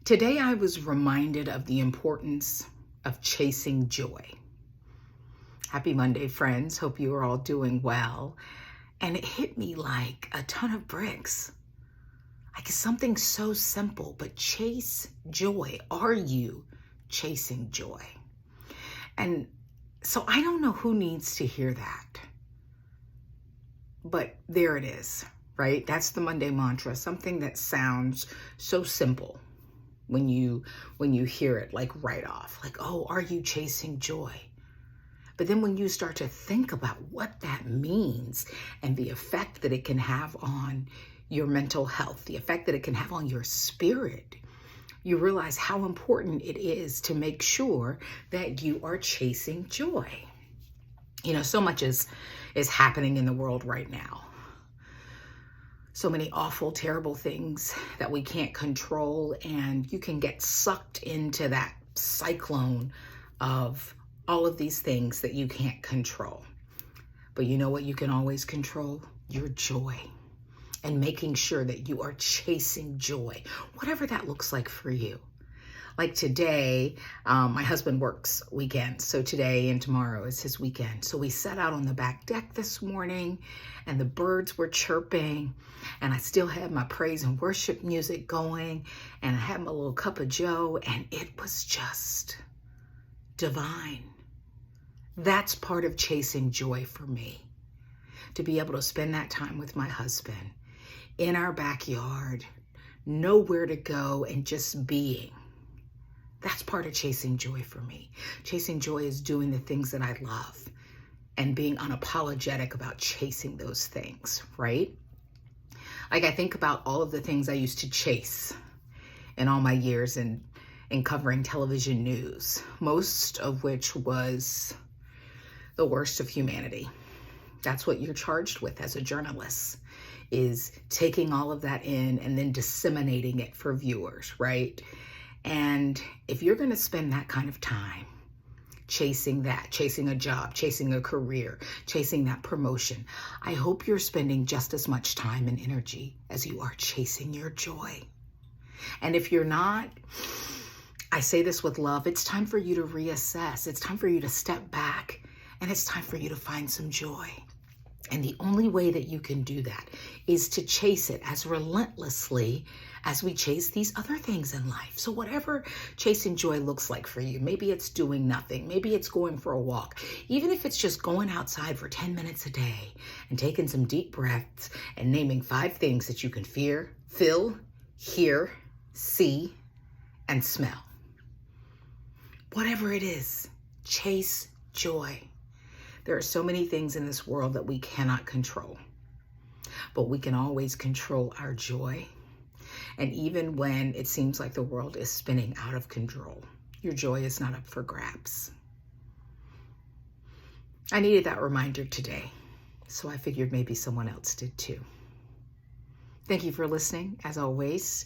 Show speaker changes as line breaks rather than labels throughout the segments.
Today I was reminded of the importance of chasing joy. Happy Monday, friends. Hope you are all doing well. And it hit me like a ton of bricks. Like something so simple, but chase joy. Are you chasing joy? And so I don't know who needs to hear that. But there it is, right? That's the Monday mantra, something that sounds so simple when you hear it, like right off, like, oh, are you chasing joy? But then when you start to think about what that means and the effect that it can have on your mental health, the effect that it can have on your spirit, you realize how important it is to make sure that you are chasing joy. You know, so much is happening in the world right now. So many awful, terrible things that we can't control, and you can get sucked into that cyclone of all of these things that you can't control. But you know what you can always control? Your joy, and making sure that you are chasing joy, whatever that looks like for you. Like today, my husband works weekends, so today and tomorrow is his weekend. So we sat out on the back deck this morning, and the birds were chirping, and I still had my praise and worship music going, and I had my little cup of joe, and it was just divine. That's part of chasing joy for me, to be able to spend that time with my husband in our backyard, know where to go, and just being. That's part of chasing joy for me. Chasing joy is doing the things that I love and being unapologetic about chasing those things, right? Like I think about all of the things I used to chase in all my years in covering television news, most of which was the worst of humanity. That's what you're charged with as a journalist, is taking all of that in and then disseminating it for viewers, right? And if you're going to spend that kind of time chasing that, chasing a job, chasing a career, chasing that promotion, I hope you're spending just as much time and energy as you are chasing your joy. And if you're not, I say this with love, it's time for you to reassess. It's time for you to step back, and it's time for you to find some joy. And the only way that you can do that is to chase it as relentlessly as we chase these other things in life. So whatever chasing joy looks like for you, maybe it's doing nothing, maybe it's going for a walk, even if it's just going outside for 10 minutes a day and taking some deep breaths and naming 5 things that you can feel, hear, see, and smell. Whatever it is, chase joy. There are so many things in this world that we cannot control, but we can always control our joy. And even when it seems like the world is spinning out of control, your joy is not up for grabs. I needed that reminder today, so I figured maybe someone else did too. Thank you for listening. As always,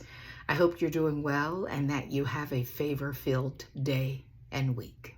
I hope you're doing well and that you have a favor-filled day and week.